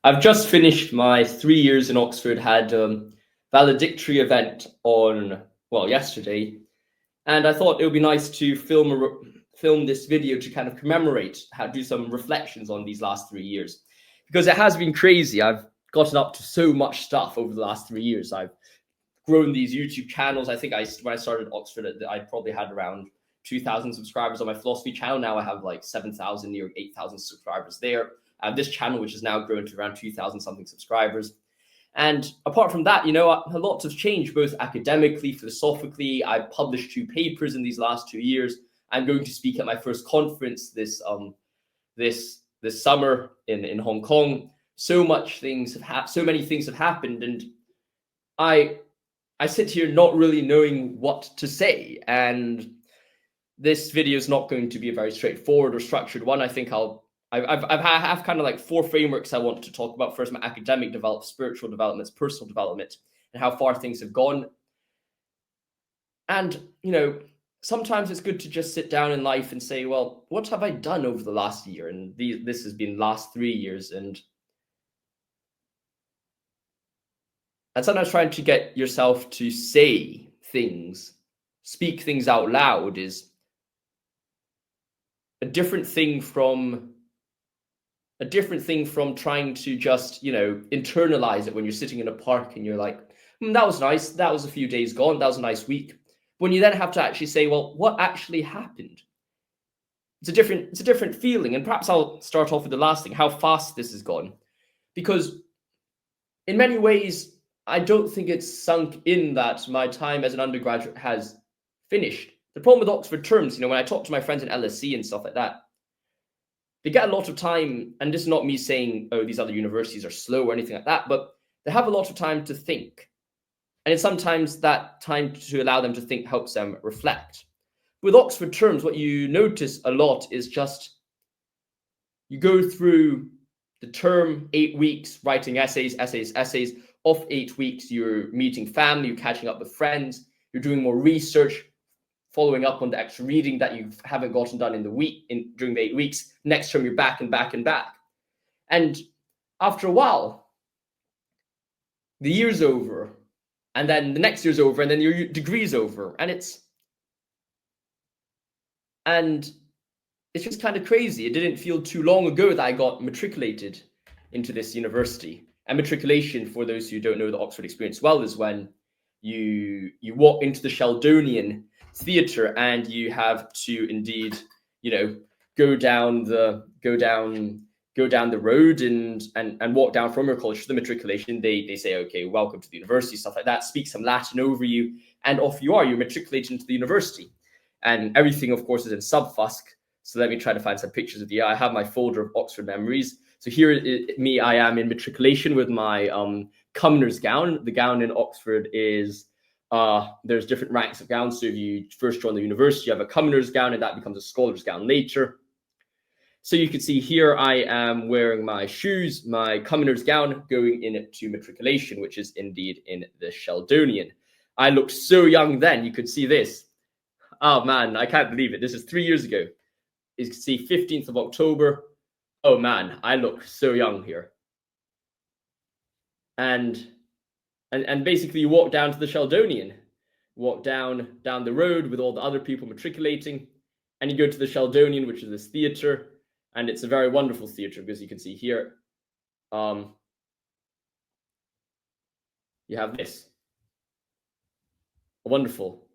I've just finished my 3 years in Oxford, had valedictory event on, well, yesterday, and I thought it would be nice to film this video to kind of commemorate, do some reflections on these last 3 years, because it has been crazy. I've gotten up to so much stuff over the last 3 years. I've grown these YouTube channels. I think when I started at Oxford, I probably had around 2,000 subscribers on my philosophy channel. Now I have like 7,000, near 8,000 subscribers there. I have this channel, which has now grown to around 2,000 something subscribers. And apart from that, a lot has changed, both academically, philosophically. I've published 2 papers in these last 2 years. I'm going to speak at my first conference this summer in Hong Kong. So many things have happened, and I sit here not really knowing what to say. And this video is not going to be a very straightforward or structured one. I think I have kind of like 4 frameworks I want to talk about. First, my academic development, spiritual developments, personal development, and how far things have gone. And, sometimes it's good to just sit down in life and say, well, what have I done over the last year? And this has been last 3 years. And sometimes trying to get yourself to say things, speak things out loud is a different thing from trying to just, internalize it when you're sitting in a park and you're like, that was nice. That was a few days gone. That was a nice week. When you then have to actually say, well, what actually happened? It's a different feeling. And perhaps I'll start off with the last thing, how fast this has gone. Because in many ways, I don't think it's sunk in that my time as an undergraduate has finished. The problem with Oxford terms, when I talk to my friends in LSE and stuff like that, they get a lot of time, and this is not me saying, oh, these other universities are slow or anything like that, but they have a lot of time to think. And sometimes that time to allow them to think helps them reflect. With Oxford terms, what you notice a lot is just you go through the term, 8 weeks, writing essays. Off 8 weeks, you're meeting family, you're catching up with friends, you're doing more research, following up on the extra reading that you haven't gotten done in the week during the 8 weeks. Next term, you're back and back and back. And after a while, the year's over, and then the next year's over, and then your degree's over. And it's just kind of crazy. It didn't feel too long ago that I got matriculated into this university. And matriculation, for those who don't know the Oxford experience well, is when you walk into the Sheldonian Theatre and you have to indeed, go down the road and walk down from your college to the matriculation. They say, okay, welcome to the university, stuff like that, speak some Latin over you, and off you are. You're matriculated into the university. And everything, of course, is in subfusc. So let me try to find some pictures of you. I have my folder of Oxford memories. So here, I am in matriculation with my commoner's gown. The gown in Oxford is, there's different ranks of gowns. So if you first join the university, you have a commoner's gown, and that becomes a scholar's gown later. So you can see here, I am wearing my shoes, my commoner's gown, going into matriculation, which is indeed in the Sheldonian. I looked so young then. You could see this. Oh man, I can't believe it. This is 3 years ago. You can see 15th of October. Oh man, I look so young here. And basically you walk down to the Sheldonian, walk down the road with all the other people matriculating, and you go to the Sheldonian, which is this theatre, and it's a very wonderful theatre, because you can see here, you have this, a wonderful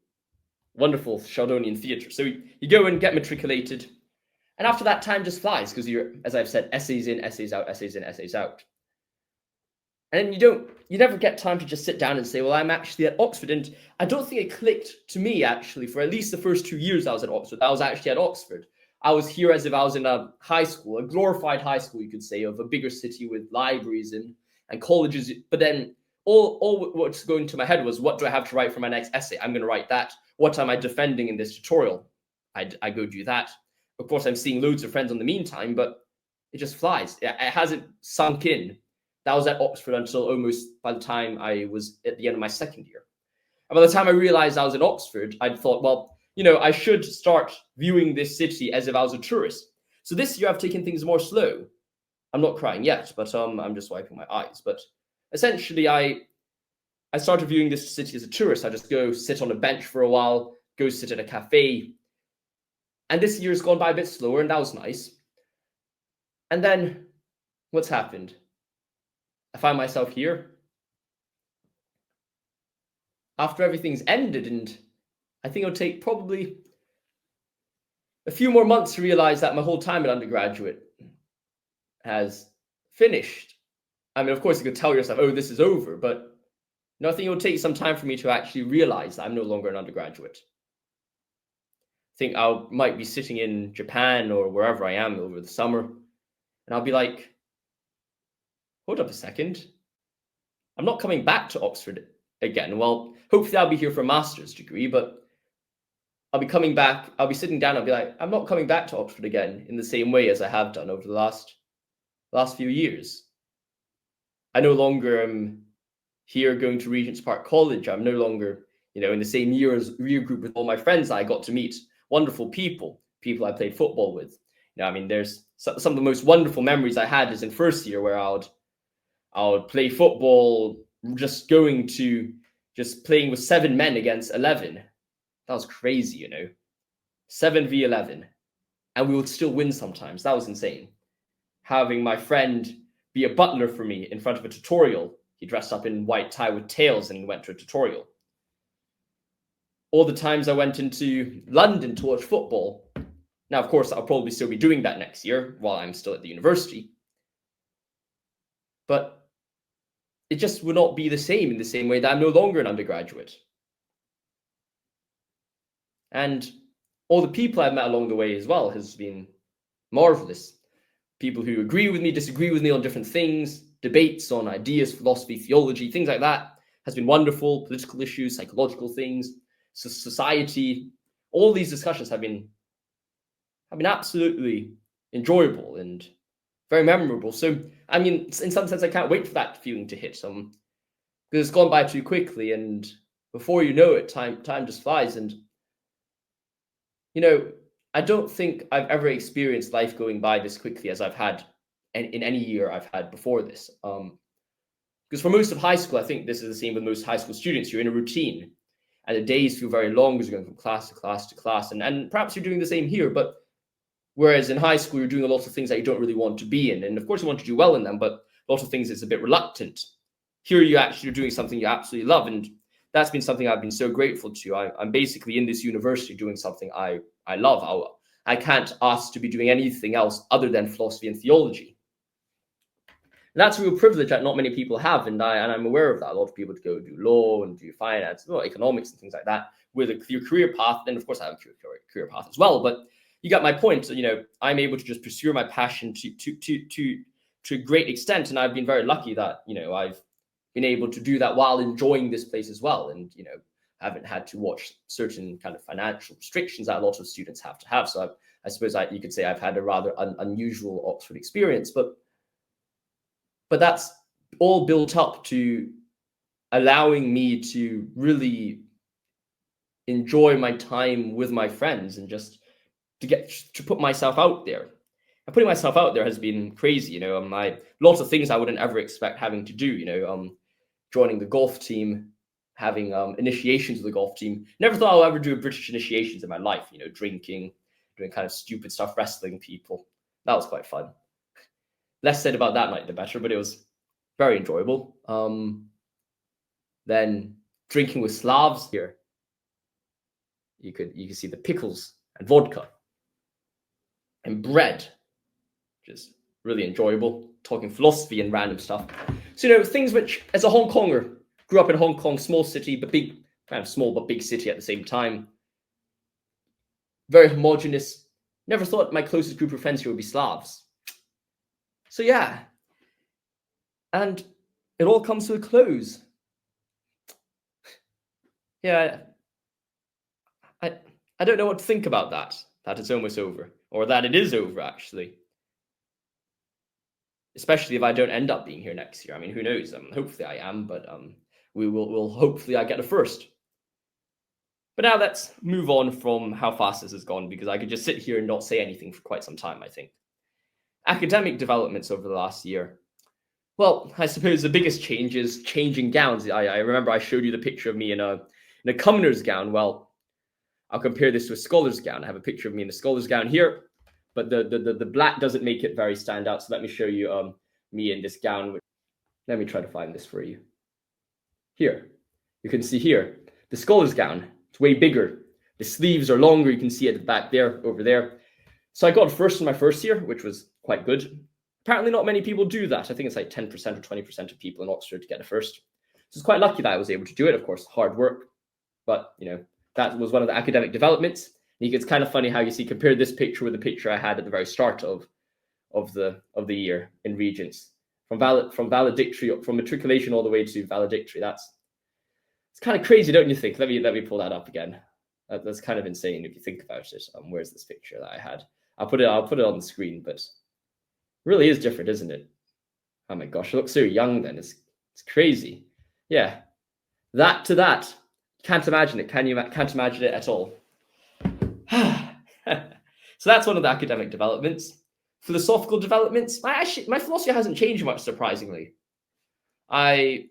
Sheldonian theatre. So you go and get matriculated, and after that, time just flies, because you're, as I've said, essays in, essays out, essays in, essays out. And you never get time to just sit down and say, well, I'm actually at Oxford. And I don't think it clicked to me, actually, for at least the first 2 years I was at Oxford. I was actually at Oxford. I was here as if I was in a high school, a glorified high school, you could say, of a bigger city with libraries and colleges. But then all what's going to my head was, what do I have to write for my next essay? I'm going to write that. What am I defending in this tutorial? I go do that. Of course, I'm seeing loads of friends in the meantime, but it just flies. It hasn't sunk in. That was at Oxford until almost by the time I was at the end of my second year. And by the time I realized I was in Oxford, I thought, well, I should start viewing this city as if I was a tourist. So this year I've taken things more slow. I'm not crying yet, but I'm just wiping my eyes. But essentially, I started viewing this city as a tourist. I just go sit on a bench for a while, go sit at a cafe. And this year's gone by a bit slower, and that was nice. And then what's happened? I find myself here after everything's ended, and I think it'll take probably a few more months to realize that my whole time at undergraduate has finished. I mean, of course, you could tell yourself, oh, this is over, but no, I think it'll take some time for me to actually realize that I'm no longer an undergraduate. I think I might be sitting in Japan or wherever I am over the summer, and I'll be like, hold up a second. I'm not coming back to Oxford again. Well, hopefully I'll be here for a master's degree, but I'll be coming back. I'll be sitting down. I'll be like, I'm not coming back to Oxford again in the same way as I have done over the last few years. I no longer am here going to Regent's Park College. I'm no longer, in the same year group with all my friends that I got to meet. Wonderful people I played football with. I mean, there's some of the most wonderful memories I had is in first year where I would play football, just playing with 7 men against 11. That was crazy, 7v11. And we would still win sometimes. That was insane. Having my friend be a butler for me in front of a tutorial. He dressed up in white tie with tails and he went to a tutorial. All the times I went into London to watch football. Now, of course, I'll probably still be doing that next year while I'm still at the university. But it just would not be the same in the same way that I'm no longer an undergraduate. And all the people I've met along the way as well has been marvelous. People who agree with me, disagree with me on different things, debates on ideas, philosophy, theology, things like that has been wonderful. Political issues, psychological things, society. All these discussions have been absolutely enjoyable and very memorable. So, I mean, in some sense, I can't wait for that feeling to hit. Because it's gone by too quickly, and before you know it, time just flies. And I don't think I've ever experienced life going by this quickly as I've had in any year I've had before this. Because for most of high school, I think this is the same with most high school students. You're in a routine, and the days feel very long as you're going from class to class to class. And perhaps you're doing the same here, but whereas in high school, you're doing a lot of things that you don't really want to be in. And of course, you want to do well in them, but a lot of things it's a bit reluctant. Here, you actually are doing something you absolutely love. And that's been something I've been so grateful to. I'm basically in this university doing something I love. I can't ask to be doing anything else other than philosophy and theology. And that's a real privilege that not many people have. And I'm aware of that. A lot of people go do law and do finance, economics and things like that with a clear career path. And of course, I have a clear career path as well. But you got my point. I'm able to just pursue my passion to a great extent. And I've been very lucky that, I've been able to do that while enjoying this place as well. And, haven't had to watch certain kind of financial restrictions that a lot of students have to have. So I suppose you could say I've had a rather unusual Oxford experience, but that's all built up to allowing me to really enjoy my time with my friends and just to put myself out there. And putting myself out there has been crazy, lots of things I wouldn't ever expect having to do, joining the golf team, having initiations with the golf team. Never thought I'll ever do British initiations in my life, drinking, doing kind of stupid stuff, wrestling people. That was quite fun. Less said about that night, the better, but it was very enjoyable. Then drinking with Slavs here. You could see the pickles and vodka and bread, just really enjoyable. Talking philosophy and random stuff. So, things which, as a Hong Konger, grew up in Hong Kong, small city, but big, kind of small, but big city at the same time. Very homogenous. Never thought my closest group of friends here would be Slavs. So, yeah. And it all comes to a close. Yeah. I don't know what to think about that it's almost over. Or that it is over, actually. Especially if I don't end up being here next year. I mean, who knows? Hopefully I am, but we'll hopefully I get a first. But now let's move on from how fast this has gone, because I could just sit here and not say anything for quite some time, I think. Academic developments over the last year. Well, I suppose the biggest change is changing gowns. I remember I showed you the picture of me in a commoner's gown. Well, I'll compare this to a scholar's gown. I have a picture of me in a scholar's gown here, but the black doesn't make it very stand out. So let me show you me in this gown. Let me try to find this for you. Here, you can see here, the scholar's gown. It's way bigger. The sleeves are longer. You can see at the back there, over there. So I got first in my first year, which was quite good. Apparently not many people do that. I think it's like 10% or 20% of people in Oxford to get a first. So it's quite lucky that I was able to do it. Of course, hard work, but that was one of the academic developments. And it's kind of funny how you see, compare this picture with the picture I had at the very start of the year in Regents, from valedictory, from matriculation all the way to valedictory. It's kind of crazy, don't you think? Let me pull that up again. That's kind of insane if you think about it. Where's this picture that I had? I'll put it on the screen, but it really is different, isn't it? Oh my gosh, I look so young then. It's crazy. Yeah, that to that. Can't imagine it. Can you? Can't imagine it at all. So that's one of the academic developments. Philosophical developments. My philosophy hasn't changed much, surprisingly. I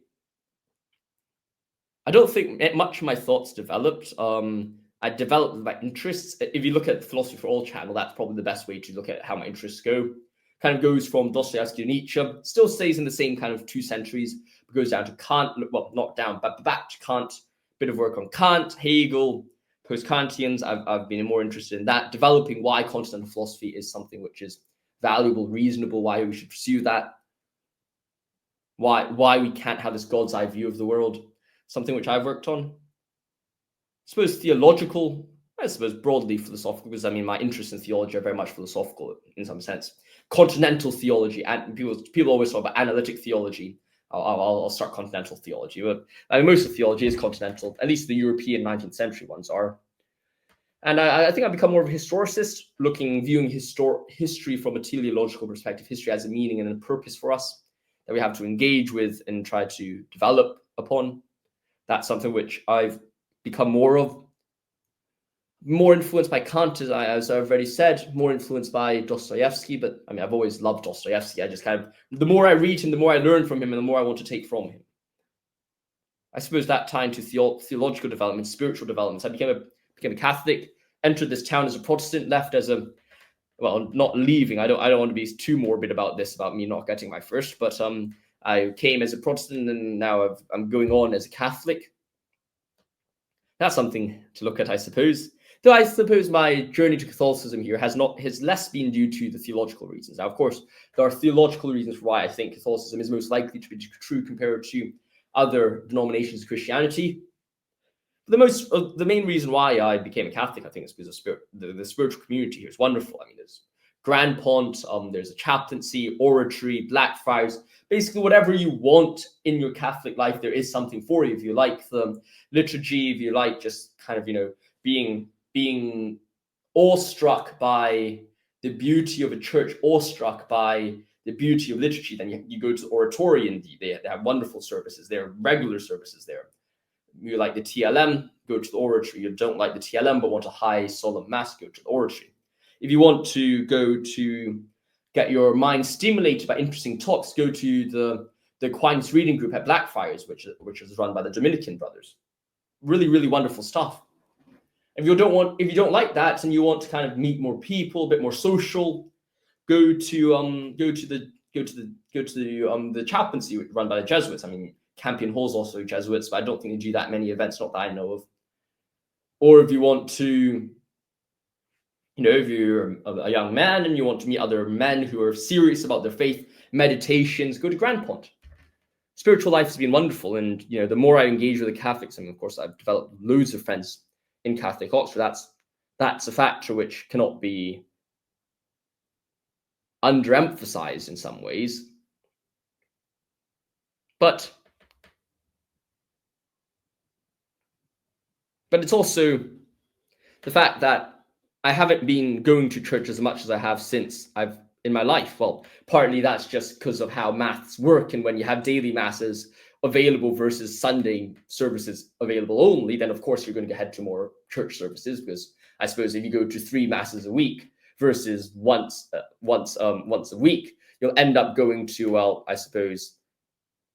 don't think much of my thoughts developed. I developed my interests. If you look at the Philosophy for All channel, that's probably the best way to look at how my interests go. Kind of goes from Dostoevsky to Nietzsche, still stays in the same kind of 2 centuries, but goes down to Kant, well, not down, but back to Kant, bit of work on Kant, Hegel, post-Kantians. I've been more interested in that, developing why continental philosophy is something which is valuable, reasonable, why we should pursue that, why we can't have this God's eye view of the world, something which I've worked on. I suppose theological, I suppose broadly philosophical, because I mean my interests in theology are very much philosophical in some sense. Continental theology, and people always talk about analytic theology. I'll start continental theology, but I mean, most of theology is continental, at least the European 19th century ones are. And I think I've become more of a historicist, viewing history from a teleological perspective. History has a meaning and a purpose for us that we have to engage with and try to develop upon. That's something which I've become more influenced by Kant, as I've already said, more influenced by Dostoevsky. But I mean, I've always loved Dostoevsky. I just the more I read him, the more I learn from him, and the more I want to take from him. I suppose that tie into theological development, spiritual developments. I became a Catholic, entered this town as a Protestant, left as not leaving. I don't want to be too morbid about this, about me not getting my first, but I came as a Protestant, and now I'm going on as a Catholic. That's something to look at, I suppose. Though I suppose my journey to Catholicism here has less been due to the theological reasons. Now, of course, there are theological reasons for why I think Catholicism is most likely to be true compared to other denominations of Christianity. The main reason why I became a Catholic, I think, is because the spiritual community here is wonderful. I mean, there's Grand Pont, there's a chaplaincy, oratory, Blackfriars, basically whatever you want in your Catholic life, there is something for you. If you like the liturgy, if you like just kind of, being awestruck by the beauty of a church, awestruck by the beauty of liturgy, then you go to the oratory, and they have wonderful services there, regular services there. You like the TLM, go to the oratory. You don't like the TLM but want a high solemn mass, go to the oratory. If you want to go to get your mind stimulated by interesting talks, go to the Aquinas reading group at Blackfriars, which is run by the Dominican brothers. Really, really wonderful stuff. If you don't like that and you want to kind of meet more people, a bit more social, go to the chaplaincy run by the Jesuits. I mean, Campion Hall's also Jesuits, but I don't think they do that many events, not that I know of. Or if you want to, if you're a young man and you want to meet other men who are serious about their faith, meditations, go to Grand Pont. Spiritual life has been wonderful, and the more I engage with the Catholics, and of course I've developed loads of friends in Catholic Oxford. That's a factor which cannot be underemphasized in some ways. But it's also the fact that I haven't been going to church as much as I have since in my life. Well, partly that's just because of how maths work, and when you have daily masses available versus Sunday services available only, then of course you're going to head to more church services, because I suppose if you go to 3 masses a week, versus once a week, you'll end up going to, well, I suppose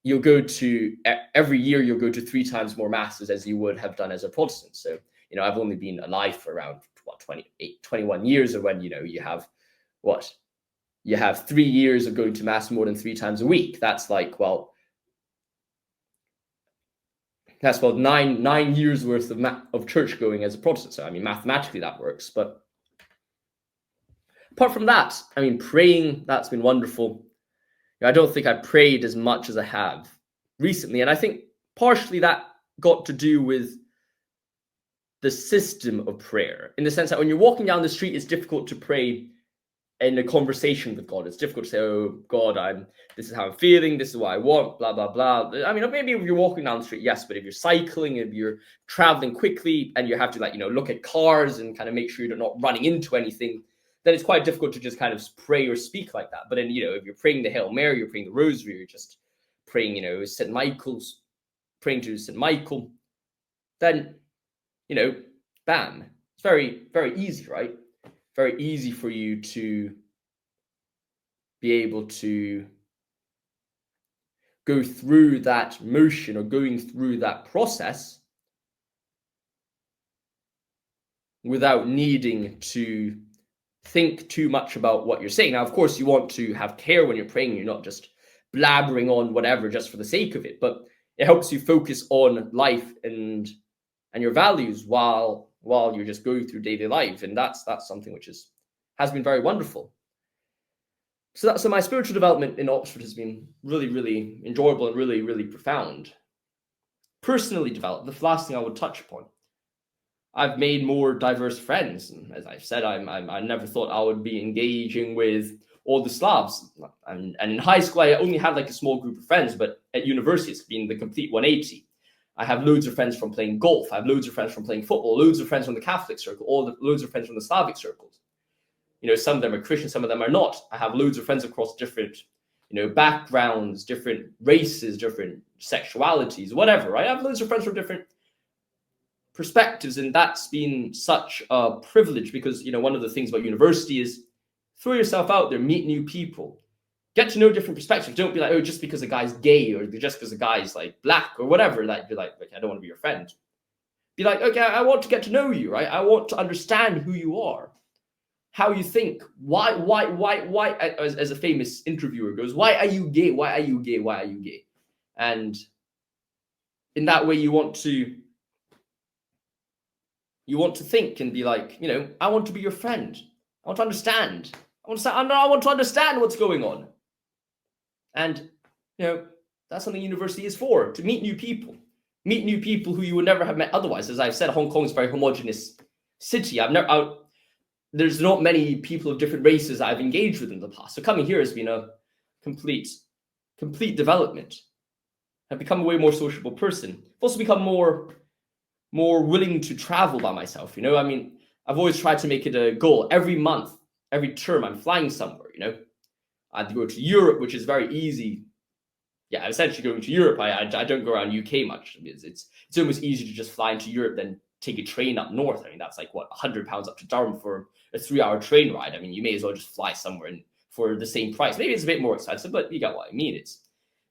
you'll go to every year, you'll go to 3 times more masses as you would have done as a Protestant. So, I've only been alive for around 21 years, or when, you have 3 years of going to mass more than 3 times a week. That's like, well, that's about nine years worth of church going as a Protestant. So, mathematically that works. But apart from that, praying, that's been wonderful. I don't think I prayed as much as I have recently. And I think partially that got to do with the system of prayer, in the sense that when you're walking down the street, it's difficult to pray in a conversation with God. It's difficult to say, oh, God, this is how I'm feeling, this is what I want, blah, blah, blah. Maybe if you're walking down the street, yes, but if you're cycling, if you're traveling quickly and you have to look at cars and kind of make sure you're not running into anything, then it's quite difficult to just kind of pray or speak like that. But then, if you're praying the Hail Mary, you're praying the Rosary, you're just praying, St. Michael's, praying to St. Michael, then, bam, it's very, very easy, right? Very easy for you to be able to go through that motion or going through that process without needing to think too much about what you're saying. Now, of course, you want to have care when you're praying. You're not just blabbering on whatever just for the sake of it, but it helps you focus on life and your values while you're just going through daily life. And that's something which has been very wonderful. So my spiritual development in Oxford has been really, really enjoyable and really, really profound. Personally developed, the last thing I would touch upon, I've made more diverse friends. And as I've said, I never thought I would be engaging with all the Slavs. And in high school, I only had a small group of friends, but at university, it's been the complete 180. I have loads of friends from playing golf. I have loads of friends from playing football, loads of friends from the Catholic circle, loads of friends from the Slavic circles. Some of them are Christian, some of them are not. I have loads of friends across different, backgrounds, different races, different sexualities, whatever, right? I have loads of friends from different perspectives, and that's been such a privilege because, one of the things about university is throw yourself out there, meet new people, get to know different perspectives. Don't be like, oh, just because a guy's gay or just because a guy's black or whatever, you're like, I don't want to be your friend. Be like, okay, I want to get to know you, right? I want to understand who you are, how you think, why, as a famous interviewer goes, why are you gay? Why are you gay? Why are you gay? And in that way, you want to think and be like, I want to be your friend. I want to understand. I want to understand what's going on. And, that's something university is for, to meet new people who you would never have met otherwise. As I've said, Hong Kong is a very homogenous city. There's not many people of different races I've engaged with in the past. So coming here has been a complete development. I've become a way more sociable person. I've also become more willing to travel by myself. I've always tried to make it a goal. Every month, every term, I'm flying somewhere, I'd go to Europe, which is very easy. Yeah, I'm essentially going to Europe. I don't go around UK much. It's almost easier to just fly into Europe than take a train up north. That's like, what, £100 up to Durham for a 3-hour train ride. You may as well just fly somewhere for the same price. Maybe it's a bit more expensive, but you get what I mean. It's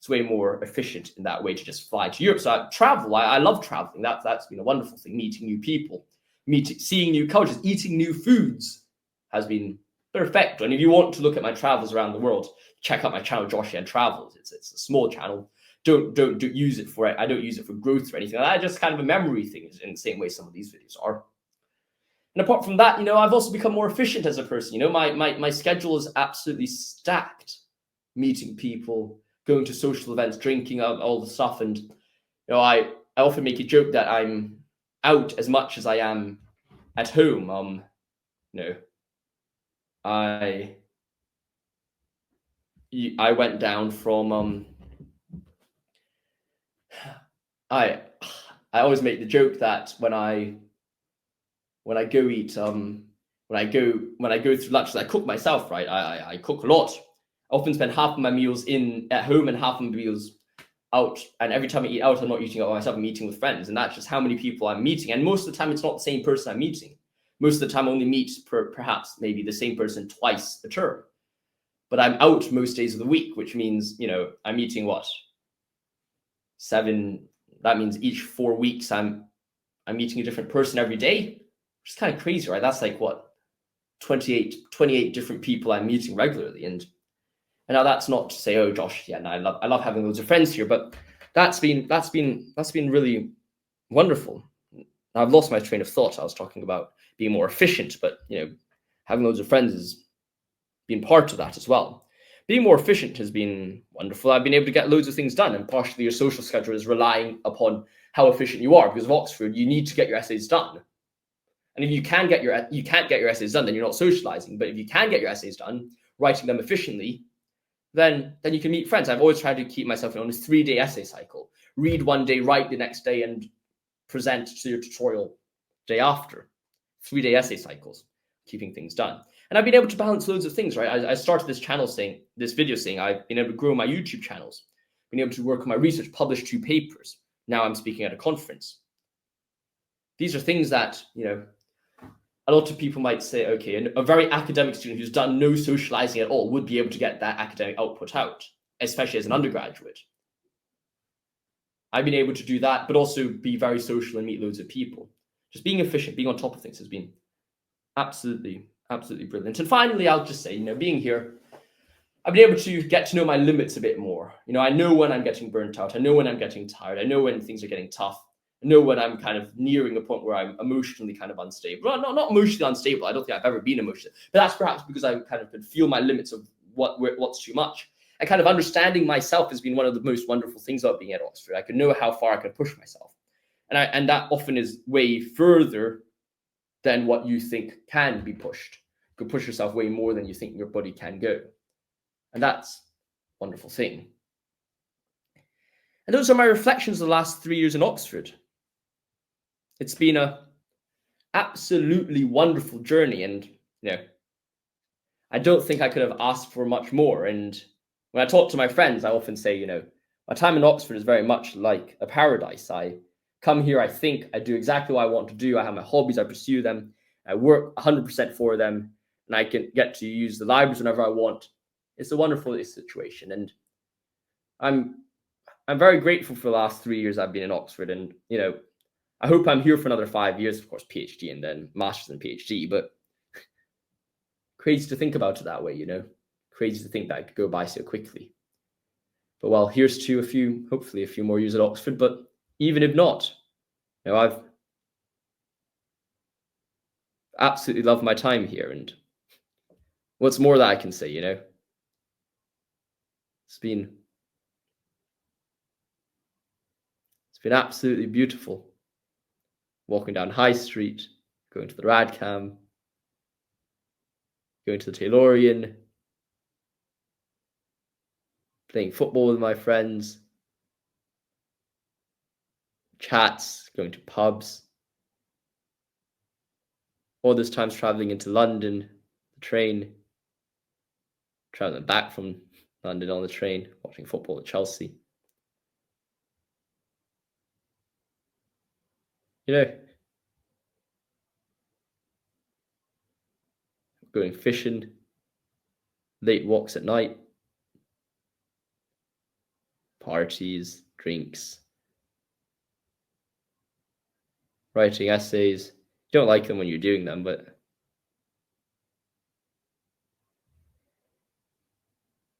way more efficient in that way to just fly to Europe. So I love traveling. That's been a wonderful thing. Meeting new people, seeing new cultures, eating new foods has been perfect. And if you want to look at my travels around the world, check out my channel, Josh and Travels. It's a small channel. Don't use it for it. I don't use it for growth or anything. That's just kind of a memory thing in the same way some of these videos are. And apart from that, I've also become more efficient as a person. My schedule is absolutely stacked. Meeting people, going to social events, drinking, all the stuff. And, I often make a joke that I'm out as much as I am at home. I went down from I always make the joke that when I go eat when I go through lunch, I cook myself, right? I cook a lot. I often spend half of my meals at home and half of my meals out. And every time I eat out, I'm not eating out by myself, I'm eating with friends. And that's just how many people I'm meeting. And most of the time, it's not the same person I'm meeting. most of the time only meet perhaps maybe the same person twice a term. But I'm out most days of the week, which means, I'm meeting what? 7, that means each 4 weeks I'm meeting a different person every day, which is kind of crazy, right? That's like what? 28 different people I'm meeting regularly. And now that's not to say, oh Josh, yeah, no, I love having loads of friends here, but that's been really wonderful. Now I've lost my train of thought. I was talking about being more efficient, but having loads of friends has been part of that as well. Being more efficient has been wonderful. I've been able to get loads of things done, and partially your social schedule is relying upon how efficient you are. Because of Oxford, you need to get your essays done. And if you can't get your essays done, then you're not socializing. But if you can get your essays done, writing them efficiently, then you can meet friends. I've always tried to keep myself on a 3-day essay cycle. Read one day, write the next day, and present to your tutorial day after. 3-day essay cycles, keeping things done. And I've been able to balance loads of things, right? I started this video saying I've been able to grow my YouTube channels, been able to work on my research, publish 2 papers. Now I'm speaking at a conference. These are things that, a lot of people might say, okay, a very academic student who's done no socializing at all would be able to get that academic output out, especially as an undergraduate. I've been able to do that, but also be very social and meet loads of people. Just being efficient, being on top of things has been absolutely brilliant. And finally, I'll just say, being here, I've been able to get to know my limits a bit more. I know when I'm getting burnt out. I know when I'm getting tired. I know when things are getting tough. I know when I'm kind of nearing a point where I'm emotionally kind of unstable. Well, not emotionally unstable. I don't think I've ever been emotional. But that's perhaps because I kind of could feel my limits of what's too much. And kind of understanding myself has been one of the most wonderful things about being at Oxford. I could know how far I could push myself. And that often is way further than what you think can be pushed. You can push yourself way more than you think your body can go. And that's a wonderful thing. And those are my reflections of the last 3 years in Oxford. It's been a absolutely wonderful journey. And, I don't think I could have asked for much more. And when I talk to my friends, I often say, my time in Oxford is very much like a paradise. I come here, I think, I do exactly what I want to do. I have my hobbies, I pursue them. I work 100% for them, and I can get to use the libraries whenever I want. It's a wonderful situation, and I'm very grateful for the last 3 years I've been in Oxford, and I hope I'm here for another 5 years, of course, PhD and then master's and PhD. But crazy to think about it that way, crazy to think that it could go by so quickly. But well, here's to hopefully a few more years at Oxford. But even if not, I've absolutely loved my time here. And what's more that I can say, it's been absolutely beautiful. Walking down High Street, going to the Radcam, going to the Taylorian, playing football with my friends, chats, going to pubs. All those times traveling into London, the train, traveling back from London on the train, watching football at Chelsea. Going fishing, late walks at night, parties, drinks, writing essays. You don't like them when you're doing them, but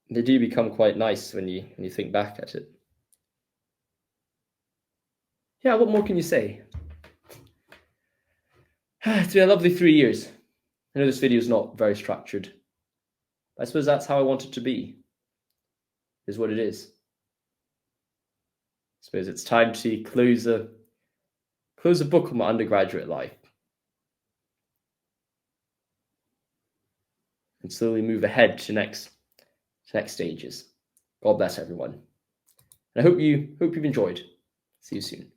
they do become quite nice when you think back at it. Yeah, what more can you say? It's been a lovely 3 years. I know this video is not very structured. I suppose that's how I want it to be, is what it is. I suppose it's time to close a book on my undergraduate life and slowly move ahead to next stages. God bless everyone. And I hope you've enjoyed. See you soon.